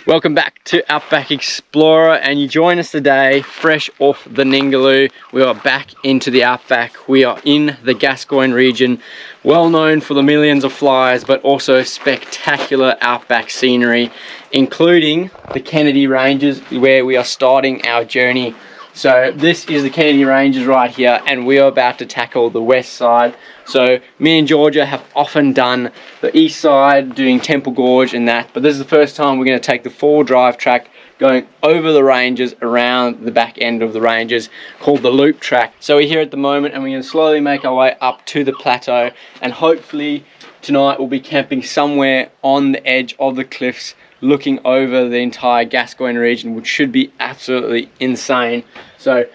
Welcome back to Outback Explorer, and you join us today fresh off the Ningaloo. We are back into the Outback. We are in the Gascoyne region, well known for the millions of flyers, but also spectacular Outback scenery, including the Kennedy Ranges, where we are starting our journey. So this is the Kennedy Ranges right here, and we are about to tackle the west side. So me and Georgia have often done the east side, doing Temple Gorge and that, but this is the first time we're going to take the full drive track going over the ranges, around the back end of the ranges, called the loop track. So we're here at the moment, and we're going to slowly make our way up to the plateau, and hopefully tonight we'll be camping somewhere on the edge of the cliffs, looking over the entire Gascoyne region, which should be absolutely insane. So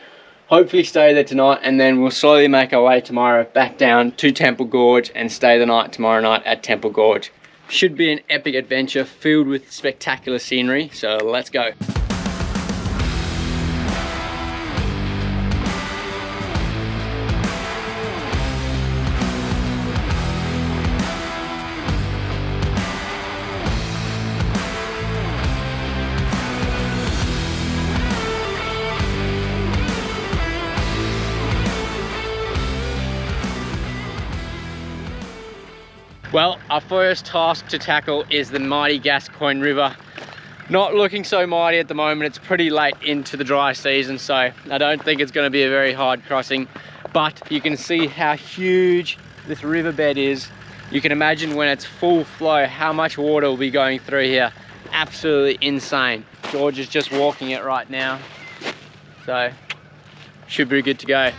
hopefully stay there tonight, and then we'll slowly make our way tomorrow back down to Temple Gorge and stay the night tomorrow night at Temple Gorge. Should be an epic adventure filled with spectacular scenery, so let's go. Well, our first task to tackle is the mighty Gascoyne River. Not looking so mighty at the moment. It's pretty late into the dry season, so I don't think it's going to be a very hard crossing. But you can see how huge this riverbed is. You can imagine when it's full flow how much water will be going through here. Absolutely insane. George is just walking it right now, so should be good to go.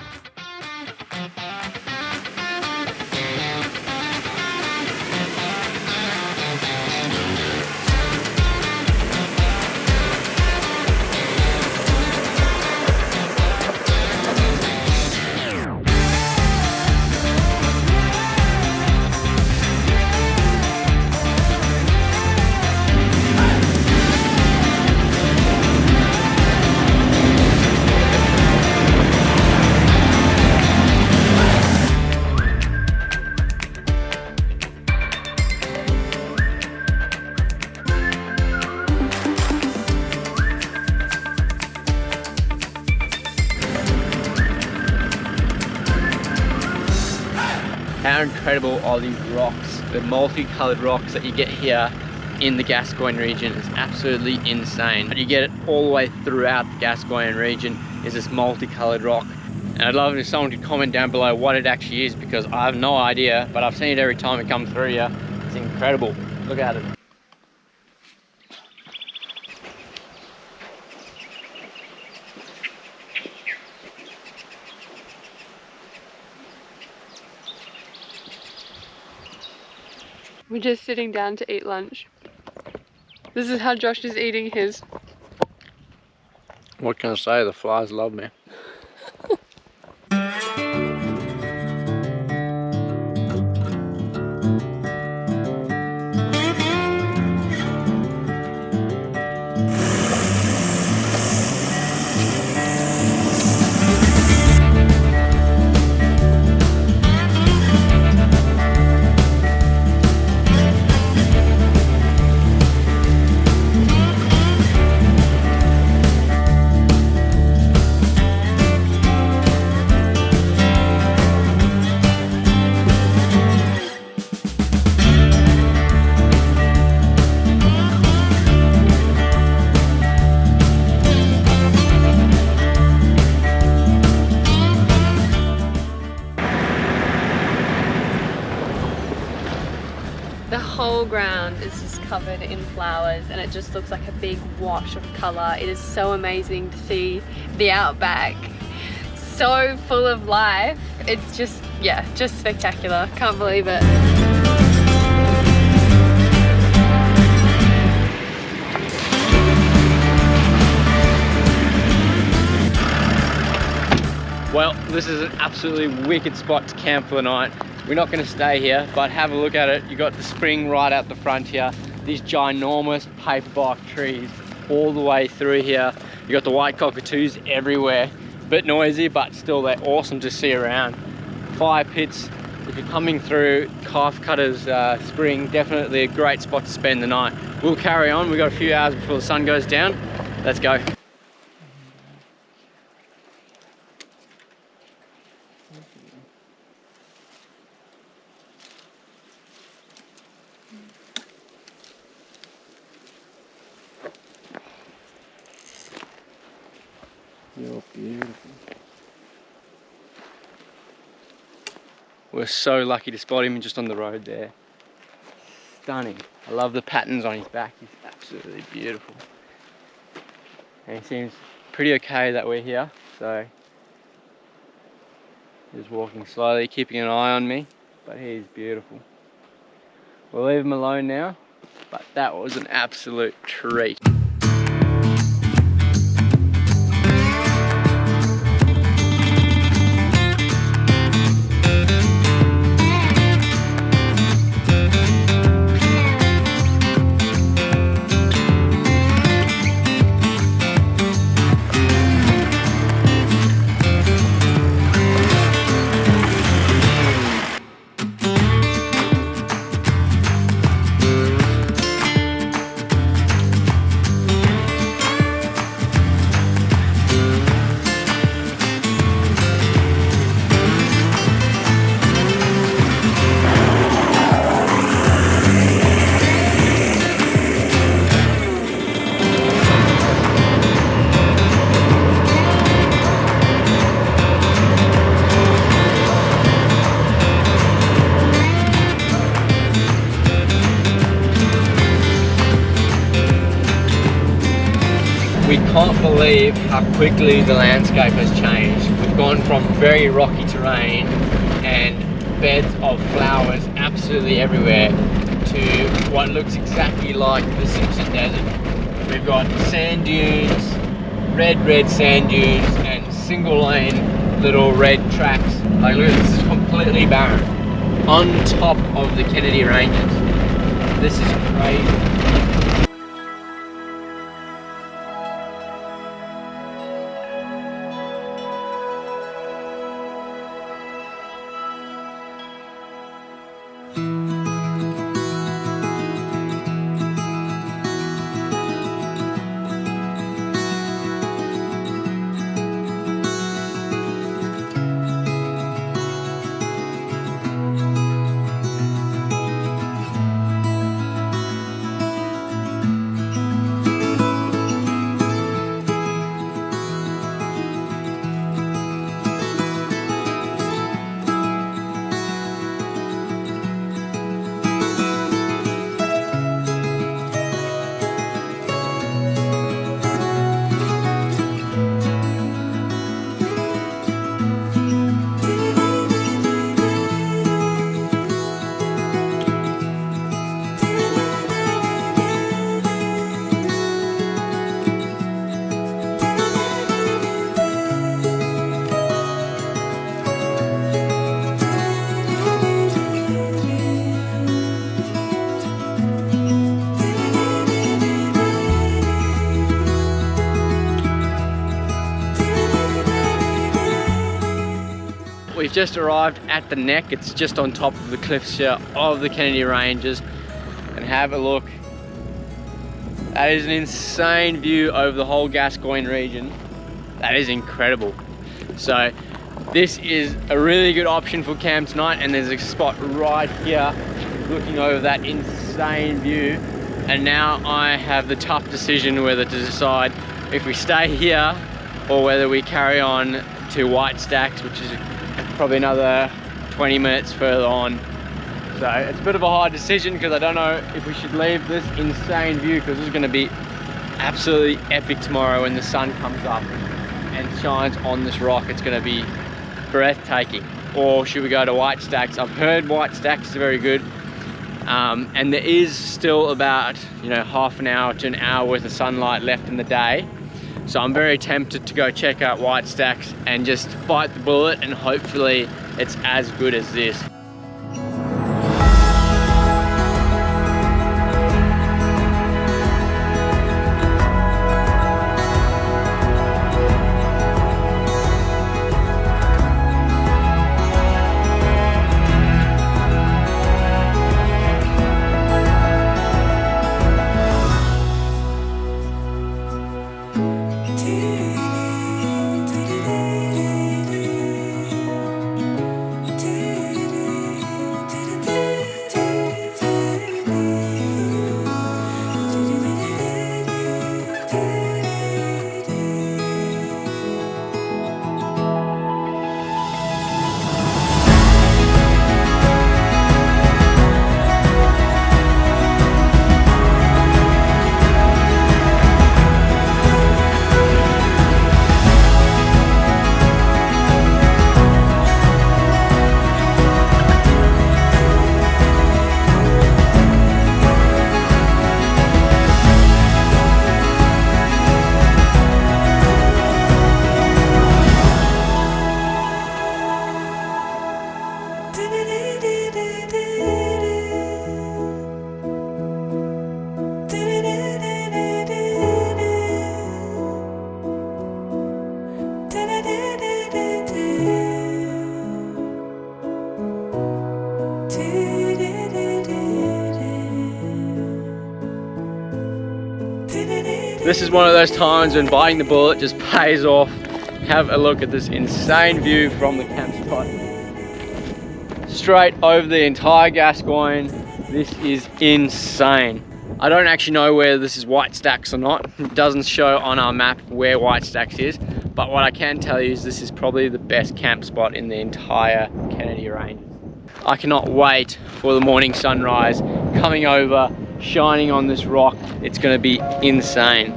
How incredible are these rocks? The multicolored rocks that you get here in the Gascoyne region is absolutely insane. You get it all the way throughout the Gascoyne region is this multicolored rock. And I'd love if someone could comment down below what it actually is, because I have no idea, but I've seen it every time it comes through here. It's incredible. Look at it. We're just sitting down to eat lunch. This is how Josh is eating his. What can I say? The flies love me. The whole ground is just covered in flowers, and it just looks like a big wash of colour. It is so amazing to see the Outback so full of life. It's just, yeah, just spectacular. Can't believe it. Well, this is an absolutely wicked spot to camp for the night. We're not going to stay here, but have a look at it. You got the spring right out the front here. These ginormous paperbark trees all the way through here. You got the white cockatoos everywhere. A bit noisy, but still they're awesome to see around. Fire pits if you're coming through Calf Cutters Spring, definitely a great spot to spend the night. We'll carry on, we've got a few hours before the sun goes down. Let's go. You're beautiful. We're so lucky to spot him just on the road there. Stunning. I love the patterns on his back. He's absolutely beautiful. And he seems pretty okay that we're here. So he's walking slowly, keeping an eye on me. But he's beautiful. We'll leave him alone now. But that was an absolute treat. We can't believe how quickly the landscape has changed. We've gone from very rocky terrain and beds of flowers absolutely everywhere to what looks exactly like the Simpson Desert. We've got sand dunes, red sand dunes, and single lane little red tracks. Like look, this is completely barren on top of the Kennedy Ranges. This is crazy. We've just arrived at the neck. It's just on top of the cliffs here of the Kennedy Ranges. And have a look. That is an insane view over the whole Gascoyne region. That is incredible. So this is a really good option for camp tonight, and there's a spot right here looking over that insane view. And now I have the tough decision whether to decide if we stay here or whether we carry on to White Stacks, which is probably another 20 minutes further on. So it's a bit of a hard decision because I don't know if we should leave this insane view, because this is going to be absolutely epic tomorrow when the sun comes up and shines on this rock. It's going to be breathtaking. Or should we go to White Stacks? I've heard White Stacks is very good, and there is still about half an hour to an hour worth of sunlight left in the day. So I'm very tempted to go check out White Stacks and just bite the bullet, and hopefully it's as good as this. This is one of those times when biting the bullet just pays off. Have a look at this insane view from the camp spot. Straight over the entire Gascoyne. This is insane. I don't actually know whether this is White Stacks or not. It doesn't show on our map where White Stacks is, but what I can tell you is this is probably the best camp spot in the entire Kennedy Range. I cannot wait for the morning sunrise coming over, shining on this rock. It's going to be insane.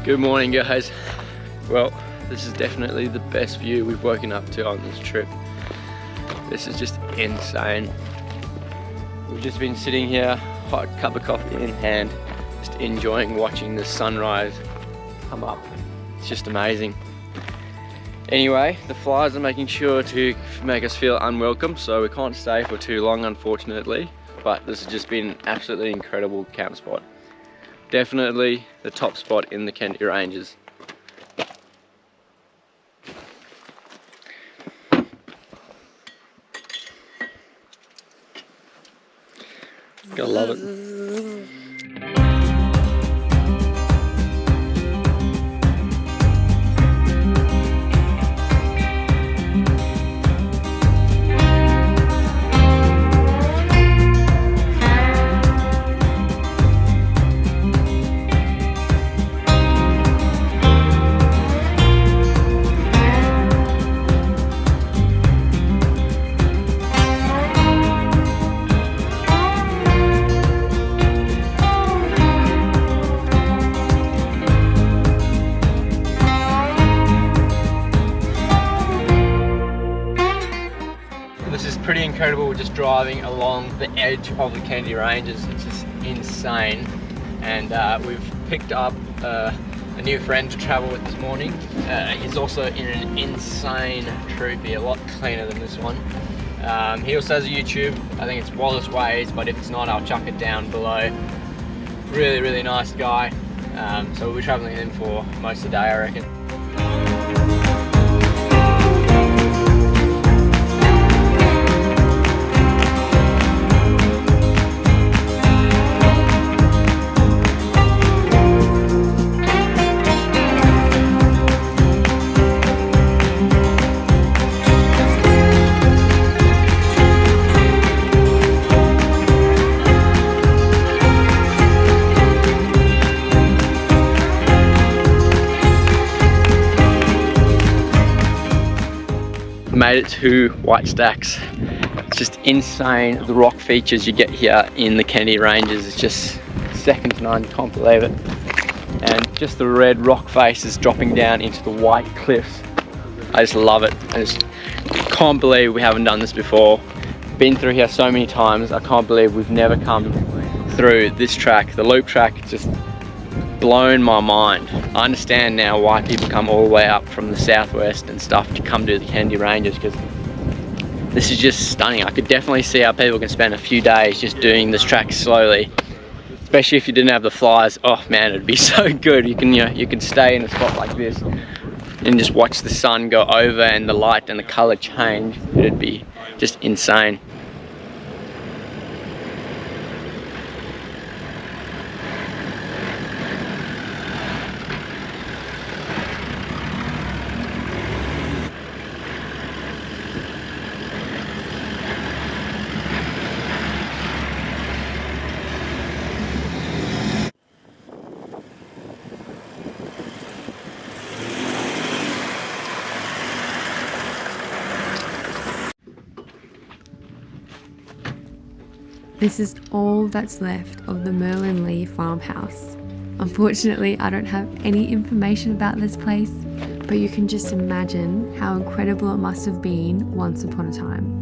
Good morning, guys. Well, this is definitely the best view we've woken up to on this trip. This is just insane. We've just been sitting here, hot cup of coffee in hand, just enjoying watching the sunrise come up. It's just amazing. Anyway, the flies are making sure to make us feel unwelcome, so we can't stay for too long, unfortunately. But this has just been an absolutely incredible camp spot. Definitely the top spot in the Kennedy Ranges. Gotta love it. This is pretty incredible. We're just driving along the edge of the Kennedy Ranges. It's just insane. And we've picked up a new friend to travel with this morning. He's also in an insane troopy, a lot cleaner than this one. He also has a YouTube. I think it's Wallace Ways, but if it's not, I'll chuck it down below. Really, really nice guy. So we'll be traveling with him for most of the day, I reckon. Made it to White Stacks. It's just insane, the rock features you get here in the Kennedy Ranges. It's just second to none, can't believe it. And just the red rock faces dropping down into the white cliffs. I just love it. I just can't believe we haven't done this before. Been through here so many times, I can't believe we've never come through this track, the loop track, just blown my mind. I understand now why people come all the way up from the southwest and stuff to come to the Candy Ranges, because this is just stunning. I could definitely see how people can spend a few days just doing this track slowly, especially if you didn't have the flies. Oh man, it'd be so good. You can stay in a spot like this and just watch the sun go over and the light and the color change. It'd be just insane. This is all that's left of the Merlin Lee farmhouse. Unfortunately, I don't have any information about this place, but you can just imagine how incredible it must have been once upon a time.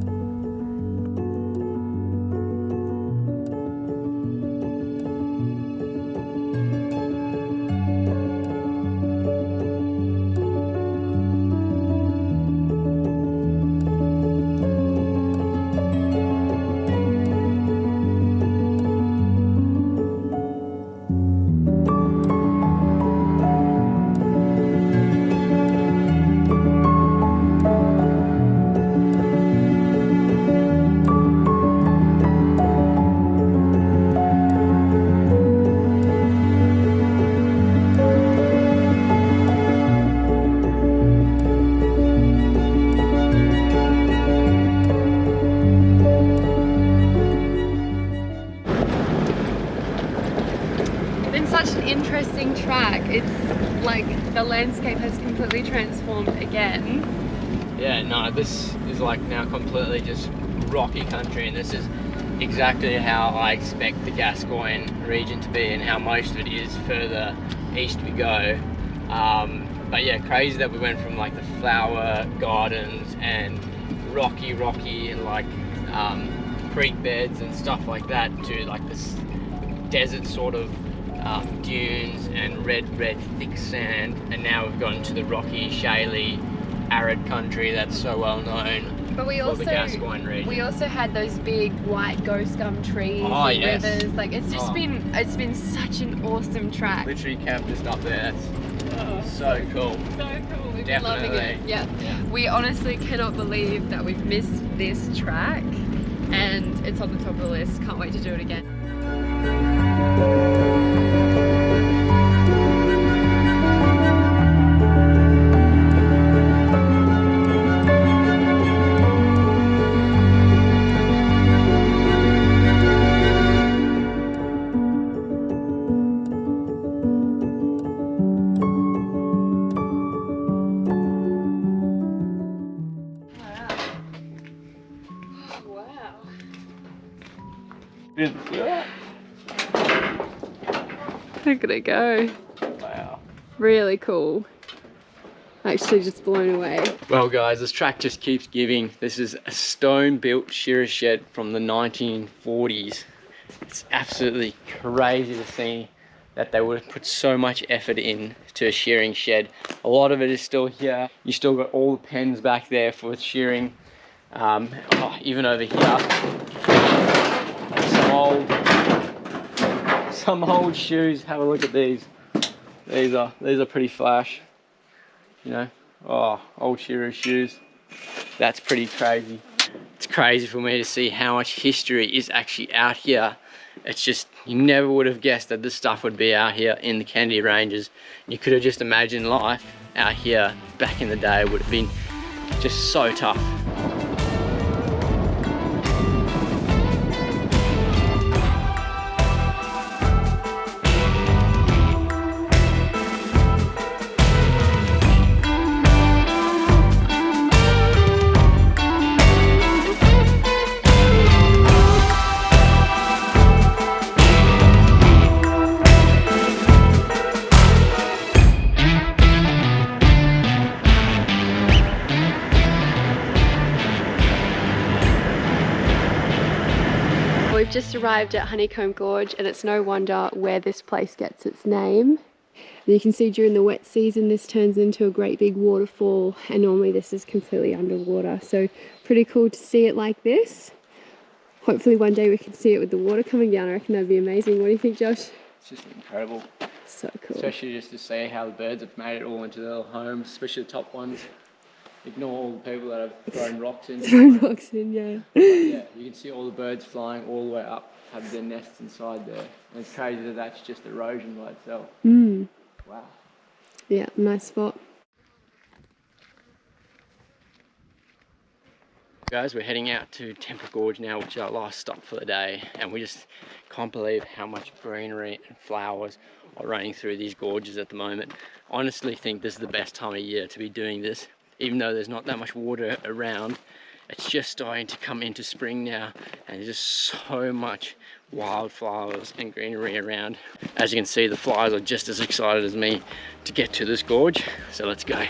Interesting track. It's like the landscape has completely transformed again. Yeah, no, this is like now completely just rocky country, and this is exactly how I expect the Gascoyne region to be and how most of it is further east we go. But yeah, crazy that we went from like the flower gardens and rocky like creek beds and stuff like that to like this desert sort of dunes and red thick sand, and now we've gotten to the rocky, shaly, arid country that's so well known. But we also, the Gascoyne region. We also had those big white ghost gum trees and rivers. Like it's just it's been such an awesome track. Literally camped just up there. That's so cool. So cool. We've Definitely. been loving it. Yeah. We honestly cannot believe that we've missed this track, and it's on the top of the list. Can't wait to do it again. Look at it go. Wow. Really cool. Actually just blown away. Well guys, this track just keeps giving. This is a stone built shearer shed from the 1940s. It's absolutely crazy to see that they would have put so much effort in to a shearing shed. A lot of it is still here. You still got all the pens back there for shearing. Even over here, some old shoes. Have a look at these. These are pretty flash. You know, old shearer shoes. That's pretty crazy. It's crazy for me to see how much history is actually out here. It's just, you never would have guessed that this stuff would be out here in the Candy Ranges. You could have just imagined life out here back in the day would have been just so tough. arrived at Honeycomb Gorge, and it's no wonder where this place gets its name. You can see during the wet season this turns into a great big waterfall, and normally this is completely underwater, so pretty cool to see it like this. Hopefully one day we can see it with the water coming down. I reckon that'd be amazing. What do you think, Josh? It's just incredible. So cool. Especially just to see how the birds have made it all into their little homes, especially the top ones. Ignore all the people that have thrown rocks in. Thrown rocks in, yeah. Yeah, you can see all the birds flying all the way up, have their nests inside there. And it's crazy that that's just erosion by itself. Mm. Wow. Yeah, nice spot. Guys, we're heading out to Temple Gorge now, which is our last stop for the day, and we just can't believe how much greenery and flowers are running through these gorges at the moment. I honestly think this is the best time of year to be doing this, even though there's not that much water around. It's just starting to come into spring now, and there's just so much wildflowers and greenery around. As you can see, the flies are just as excited as me to get to this gorge, so let's go.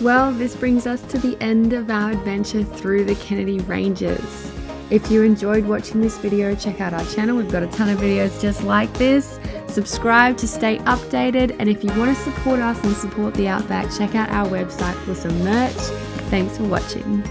Well, this brings us to the end of our adventure through the Kennedy Ranges. If you enjoyed watching this video, check out our channel. We've got a ton of videos just like this. Subscribe to stay updated. And if you want to support us and support the Outback, check out our website for some merch. Thanks for watching.